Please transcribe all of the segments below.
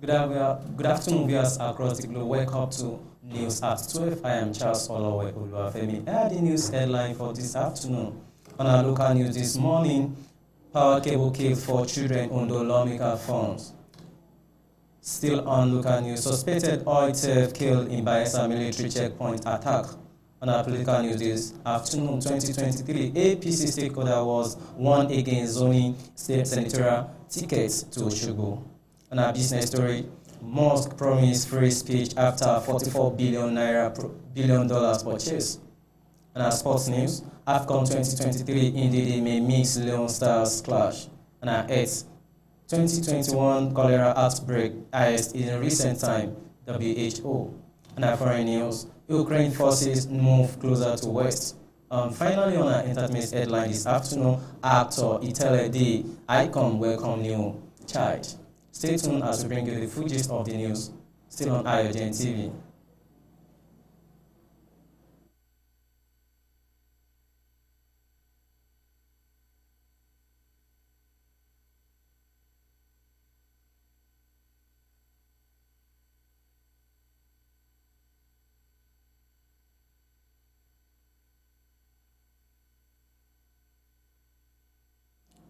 Good afternoon, viewers across the globe. Welcome to News at 12. I am Charles Olowe Oluwafemi. Here are the news headline for this afternoon. On our local news this morning, power cable killed 4 children on the lawmaker funds. Still on local news, suspected oil theft killed in Bayelsa military checkpoint attack. On our political news this afternoon, 2023, APC stakeholder was won against zoning state senatorial tickets to Osogbo. On our business story, Musk promised free speech after $44 billion purchase. On our sports news, AFCON 2023 indeed may mix Leon Stars clash. On our Earth, 2021 cholera outbreak highest in recent time, WHO. On our foreign news, Ukraine forces move closer to West. Finally, on our entertainment headline this afternoon, actor Itele D. Icon welcome new child. Stay tuned as we bring you the full gist of the news, still on AYOGEN TV.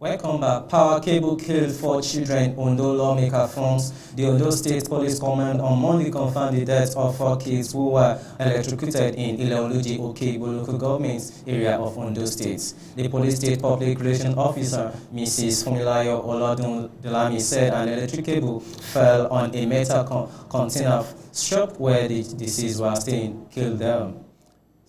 Welcome back. Power cable killed 4 children. Ondo lawmaker funds. The Ondo State Police Command on Monday confirmed the death of 4 kids who were electrocuted in Ileoluji Okeibo local government area of Ondo State. The police state public relations officer, Mrs. Fumilayo Olodun Delami, said an electric cable fell on a metal container shop where the deceased were staying, killed them.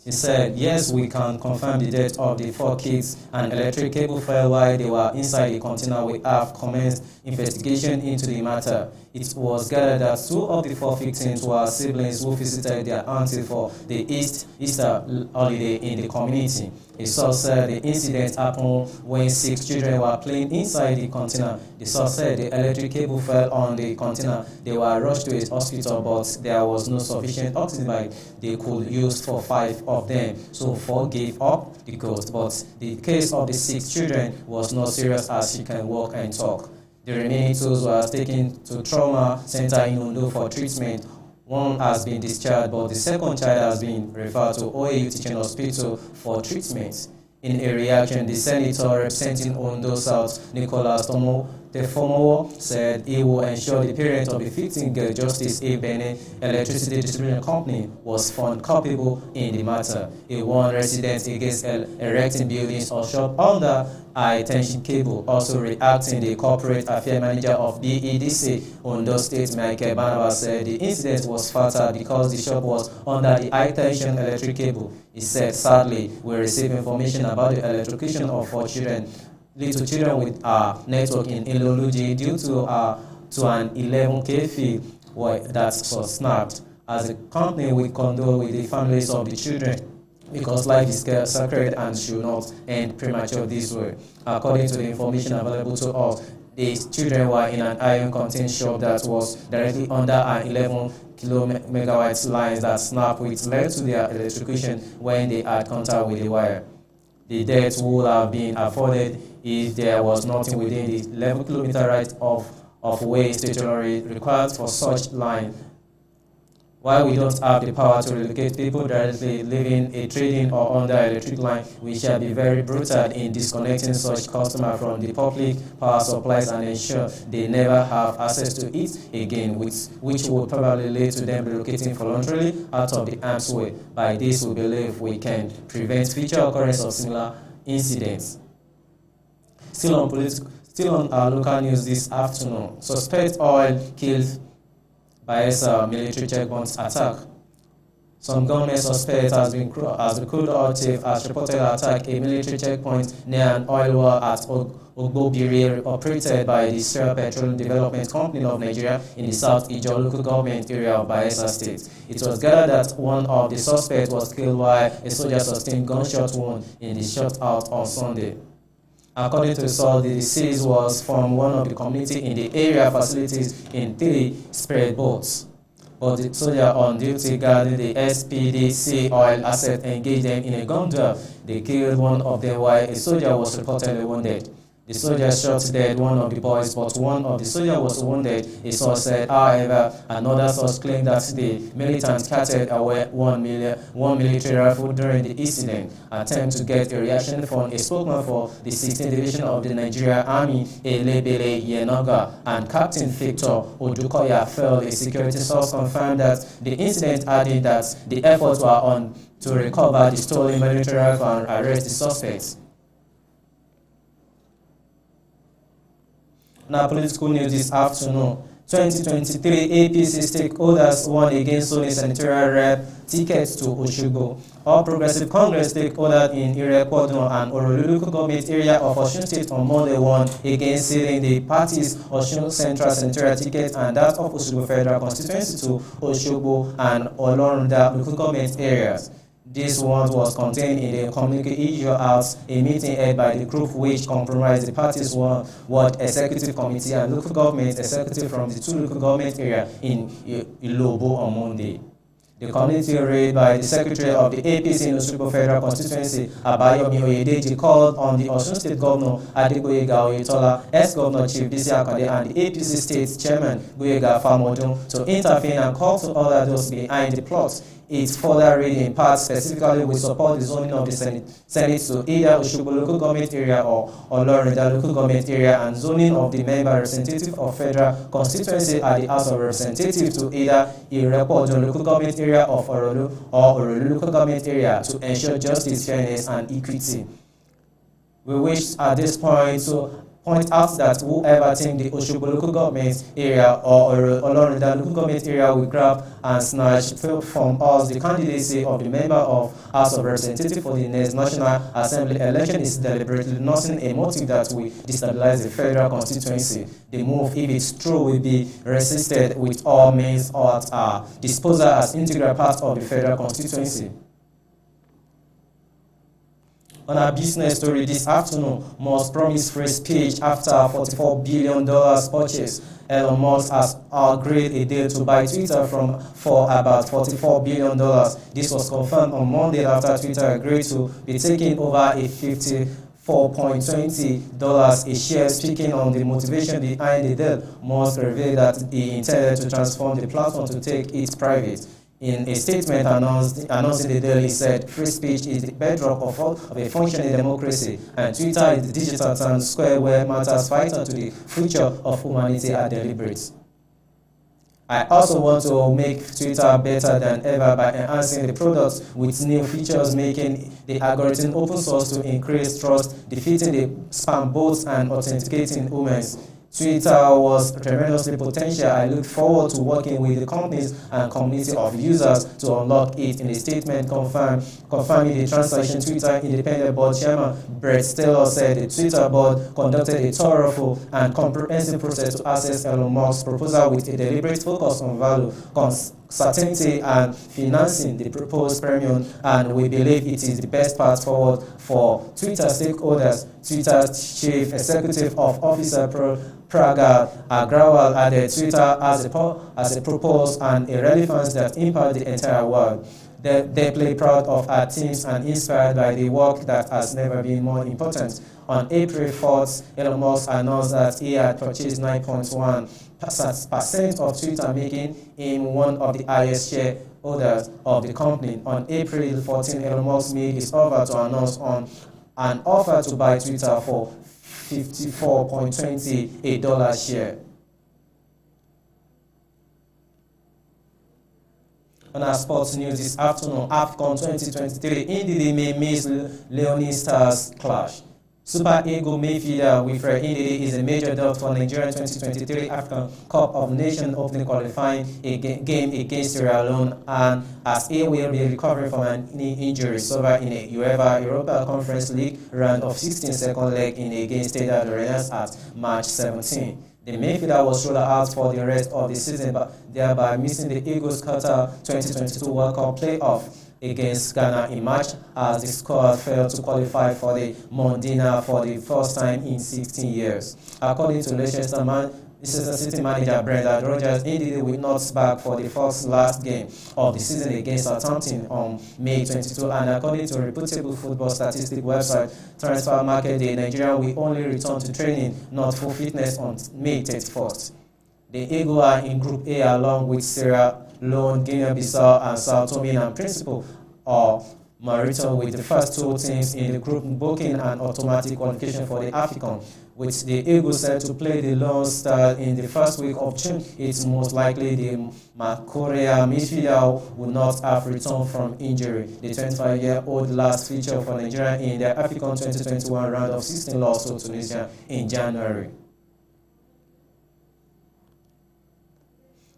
She said, yes, we can confirm the death of the 4 kids. An electric cable fell while they were inside the container. We have commenced investigation into the matter. It was gathered that 2 of the 4 victims were siblings who visited their auntie for the Easter holiday in the community. A source said the incident happened when 6 children were playing inside the container. The source said the electric cable fell on the container. They were rushed to a hospital, but there was no sufficient oxygen they could use for 5 of them, so 4 gave up the ghost. But the case of the 6 children was not serious as she can walk and talk. The remaining 2 were taken to trauma center in Ondo for treatment. 1 has been discharged, but the second child has been referred to OAU Teaching Hospital for treatment. In a reaction, the senator representing Ondo South, Nicholas Tefomowo, said he will ensure the parents of the victim get justice if Benin Electricity Distribution Company was found culpable in the matter. He warned residents against erecting buildings or shops under high-tension cable. Also reacting, the corporate affairs manager of BEDC, Ondo State, Michael Barnabas, said the incident was fatal because the shop was under the high-tension electric cable. He said, sadly, we received information about the electrocution of 4 little children with our network in Ileoluji due to an 11 kV that was snapped. As a company, we condole with the families of the children because life is sacred and should not end premature this way. According to the information available to us, the children were in an iron-contained shop that was directly under an 11 kV lines that snapped, which led to their electrocution when they had contact with the wire. The death would have been avoided if there was nothing within the 11 km right of way statutory required for such line. While we don't have the power to relocate people directly living a trading or under electric line, we shall be very brutal in disconnecting such customers from the public power supplies and ensure they never have access to it again, which would probably lead to them relocating voluntarily out of the harm's way. By this, we believe we can prevent future occurrence of similar incidents. Still on our local news this afternoon, suspect oil killed Bayelsa military checkpoint attack. Some government suspect as the crude oil thief has reported attack a military checkpoint near an oil well at Ogbobiri operated by the Sierra Petroleum Development Company of Nigeria in the South Ijaw local government area of Bayelsa State. It was gathered that one of the suspects was killed while a soldier sustained gunshot wound in the shootout on Sunday. According to the source, the deceased was from one of the community in the area facilities in 3 spread boats. But the soldier on duty guarding the SPDC oil asset engaged them in a gun duel. They killed one of them while a soldier was reportedly wounded. The soldier shot dead one of the boys, but one of the soldiers was wounded, a source said. However, another source claimed that the militants carted away one military rifle during the incident. Attempt to get a reaction from a spokesman for the 16th Division of the Nigerian Army, Elebele Yenoga, and Captain Victor Odukoya failed. A security source confirmed that the incident, adding that the efforts were on to recover the stolen military rifle and arrest the suspects. Now, political news this afternoon. 2023 APC stakeholders won against Sony senatorial rep tickets to Oshogbo. All Progressive Congress stakeholders in Irekodun and Orolu local government area of Osun State on Monday won against sealing the party's Osun Central senatorial ticket and that of Oshogbo Federal Constituency to Oshogbo and Olorunda local government areas. This one was contained in the communique issued out a meeting held by the group which comprised the party's ward executive committee and local government executive from the two local government areas in Ilobo on Monday. The committee read by the Secretary of the APC in Oshogbo Federal Constituency, Abayomi Oyedeji, called on the Osun State Governor Adegboyega Oyetola, ex-Governor Chief Bisi Akande, and the APC State Chairman Gboyega Famodun to intervene and call to order those behind the plot. It further read in part specifically we support the zoning of the Senate to either Oshogbo local government area or Olorunda local government area and zoning of the member representative of federal constituency at the House of Representatives to either Irekodun local government area of Orolu or Orolu local government area to ensure justice, fairness, and equity. We wish at this point to point out that whoever thinks the Oshogbo local government area or Olorunda local government area will grab and snatch from us the candidacy of the member of House of Representatives for the next National Assembly election is deliberately nothing a motive that will destabilize the federal constituency. The move, if it's true, will be resisted with all means at our disposal as integral part of the federal constituency. On our business story this afternoon, Musk promised free speech after $44 billion purchase. Elon Musk has agreed a deal to buy Twitter for about $44 billion. This was confirmed on Monday after Twitter agreed to be taking over a $54.20 a share. Speaking on the motivation behind the deal, Musk revealed that he intended to transform the platform to take it private. In a statement announcing the deal, he said, "Free speech is the bedrock of a functioning democracy, and Twitter is the digital town square where matters vital to the future of humanity are deliberate. I also want to make Twitter better than ever by enhancing the products with new features, making the algorithm open source to increase trust, defeating the spam bots, and authenticating humans. Twitter was tremendously potential. I look forward to working with the companies and community of users to unlock it." In a statement confirming the transaction, Twitter Independent Board Chairman Brett Taylor said the Twitter board conducted a thorough and comprehensive process to assess Elon Musk's proposal with a deliberate focus on value, certainty, and financing the proposed premium, and we believe it is the best path forward for Twitter stakeholders. Twitter's Chief Executive Officer Praga Agrawal added, "Twitter has a purpose and a relevance that impact the entire world. They're deeply proud of our teams and inspired by the work that has never been more important." On April 4th, Elon Musk announced that he had purchased 9.1% of Twitter, making him one of the highest shareholders of the company. On April 14th, Elon Musk made his offer to announce on an offer to buy Twitter for $54.28 share. On our sports news this afternoon, AFCON 2023, Ndidi may miss Leonie Stars clash. Super Eagle midfielder Wilfred Ndidi is a major doubt for Nigerian 2023 African Cup of Nations opening qualifying game against Sierra Leone, and as he will be recovering from an knee injury suffered in a UEFA Europa Conference League round of 16 second leg in against Stade Arenas at March 17. The midfielder was ruled out for the rest of the season, but thereby missing the Eagles' Qatar 2022 World Cup playoff against Ghana in March, as the squad failed to qualify for the Mondina for the first time in 16 years. According to Leicester Leicester City manager Brendan Rodgers indeed will not back for the first last game of the season against Southampton on May 22, and according to reputable football statistics website Transfer Market Day, Nigeria will only return to training, not full fitness, on May 31st. The Eagles are in Group A along with Sierra Leone, Guinea-Bissau, and Sao Tome and Principe, or Mauritius, with the first two teams in the group booking an automatic qualification for the AFCON. With the Eagles set to play the Lone Star in the first week of June, it's most likely the Korea midfielder will not have returned from injury. The 25-year-old last featured for Nigeria in the AFCON 2021 round of 16 loss to Tunisia in January.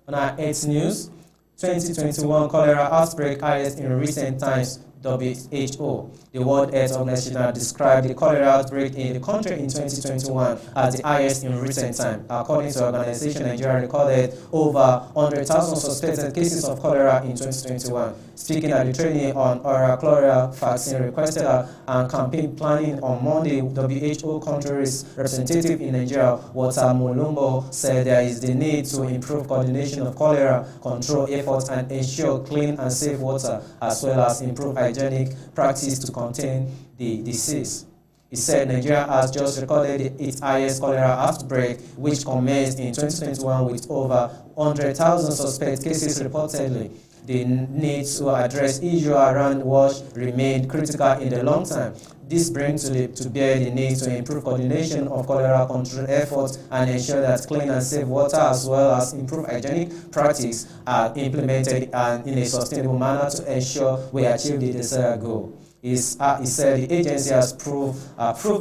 On our 8th news, 2021 cholera outbreak highest in recent times. WHO, the World Health Organization, described the cholera outbreak in the country in 2021 as the highest in recent time. According to the organization, Nigeria recorded over 100,000 suspected cases of cholera in 2021. Speaking at the training on oral cholera vaccine requested and campaign planning on Monday, WHO country's representative in Nigeria, Walter Mulumbo, said there is the need to improve coordination of cholera control efforts and ensure clean and safe water, as well as improve hygienic practice to contain the disease. He said Nigeria has just recorded its highest cholera outbreak, which commenced in 2021 with over 100,000 suspect cases reportedly. The need to address issues around wash remained critical in the long term. This brings to bear the need to improve coordination of cholera control efforts and ensure that clean and safe water, as well as improve hygienic practice, are implemented and in a sustainable manner to ensure we achieve the desired goal. He said the agency has proved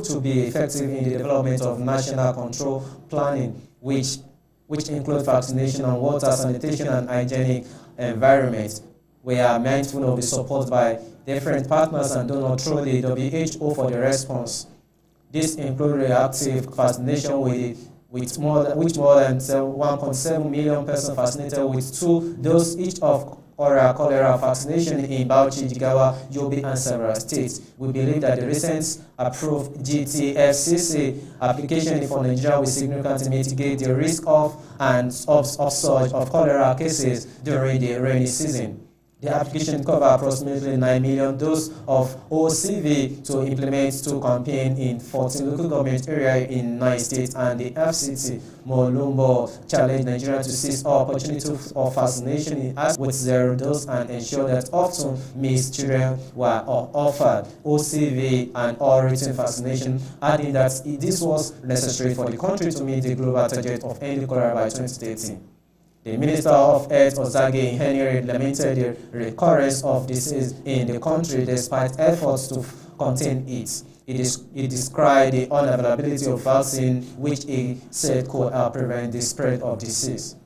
to be effective in the development of national control planning, which include vaccination on water, sanitation, and hygienic environment. We are mindful of the support by different partners and donors through the WHO for the response. This includes reactive vaccination with more than 1.7 million persons vaccinated with 2 doses each of oral cholera vaccination in Bauchi, Jigawa, Yobe, and several states. We believe that the recent approved GTFCC application for Nigeria will significantly mitigate the risk of surge of cholera cases during the rainy season. The application covers approximately 9 million doses of OCV to implement 2 campaigns in 14 local government areas in 9 states, and the FCT Molumbo challenged Nigeria to seize all opportunities of vaccination with 0 dose and ensure that often missed children were offered OCV and all written vaccination, adding that this was necessary for the country to meet the global target of ending cholera by 2013. The Minister of Health, Ozage Henry, lamented the recurrence of disease in the country despite efforts to contain it. He described the unavailability of vaccine, which he said could help prevent the spread of disease.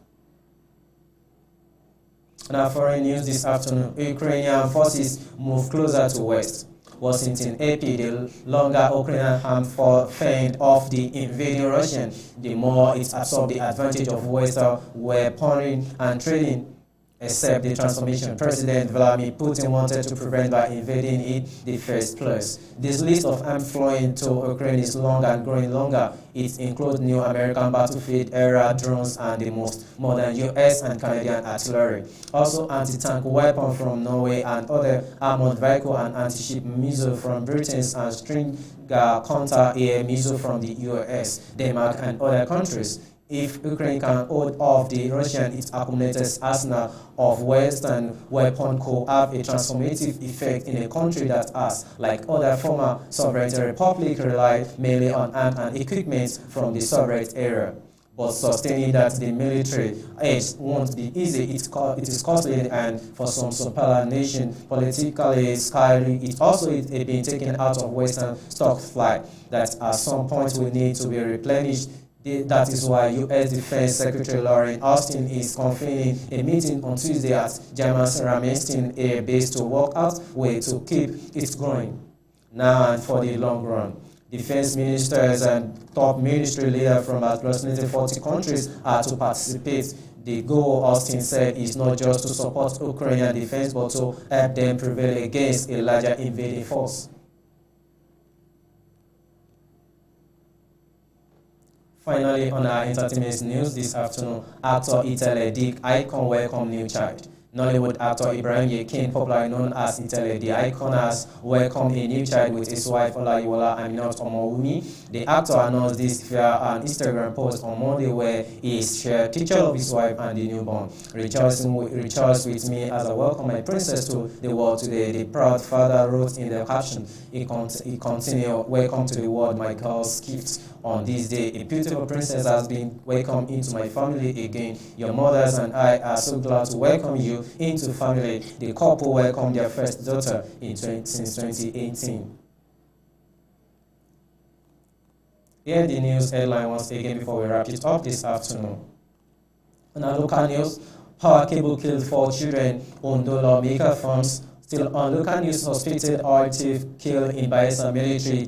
Now, foreign news this afternoon, Ukrainian forces move closer to West. Washington AP, the longer Ukrainian armed fend off the invading Russian, the more it absorbed the advantage of Western weaponry and trading, except the transformation President Vladimir Putin wanted to prevent by invading it the first place. This list of arms flowing to Ukraine is long and growing longer. It includes new American battlefield-era drones and the most modern US and Canadian artillery. Also anti-tank weapons from Norway and other armored vehicle and anti-ship missiles from Britain and string counter-air missiles from the US, Denmark, and other countries. If Ukraine can hold off the Russian, its accumulated arsenal of Western weapons could have a transformative effect in a country that has, like other former Soviet republics, relied mainly on arms and equipment from the Soviet era. But sustaining that the military edge won't be easy. It is costly, and for some superpower nation, politically scary. It also is being taken out of Western stock flight that at some point will need to be replenished. That is why U.S. Defense Secretary Lauren Austin is convening a meeting on Tuesday at German's Ramstein Air Base to work out ways to keep it growing now and for the long run. Defense ministers and top military leaders from approximately 40 countries are to participate. The goal, Austin said, is not just to support Ukrainian defense, but to help them prevail against a larger invading force. Finally, on our entertainment news this afternoon, actor Itele Dick Icon welcome new child. Nollywood actor Ibrahim Yekin, popularly known as Itele the Icon, has welcomed a new child with his wife Olayiwola Aminat Omowumi. The actor announced this via an Instagram post on Monday where he shared picture of his wife and the newborn. Rejoice with me as I welcome my princess to the world today, the proud father wrote in the caption. He continued, welcome to the world, my girl's gift. On this day, a beautiful princess has been welcomed into my family again. Your mothers and I are so glad to welcome you into family. The couple welcomed their first daughter since 2018. Here the news headline once again before we wrap it up this afternoon. On our local news, power cable killed 4 children, Ondo lawmaker farms. Still on local news, suspected oil thief killed in Bayelsa military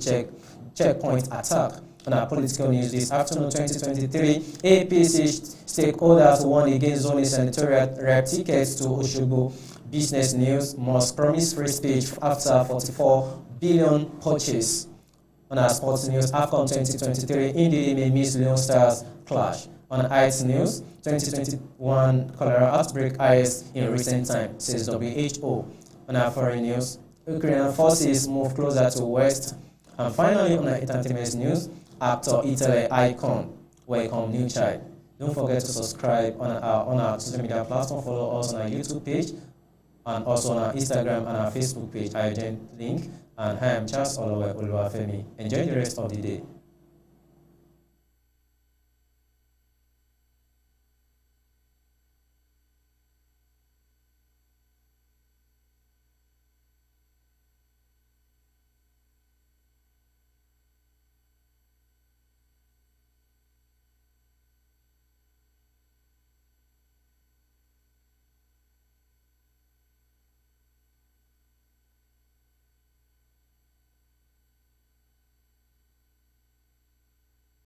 checkpoint attack. On our political news this afternoon, 2023, APC stakeholders won against zoning senatorial rep tickets to Osogbo. Business news, must promise free speech after 44 billion purchase. On our sports news, AFCON 2023, India may miss Leon Stars clash. On IT news, 2021 cholera outbreak highest in recent time, says WHO. On our foreign news, Ukrainian forces move closer to West. And finally, on our entertainment news, actor Itele Icon welcome new child. Don't forget to subscribe on our social media platform. Follow us on our YouTube page and also on our Instagram and our Facebook page. AYOGEN link. And I am Charles Oluwafemi. Enjoy the rest of the day.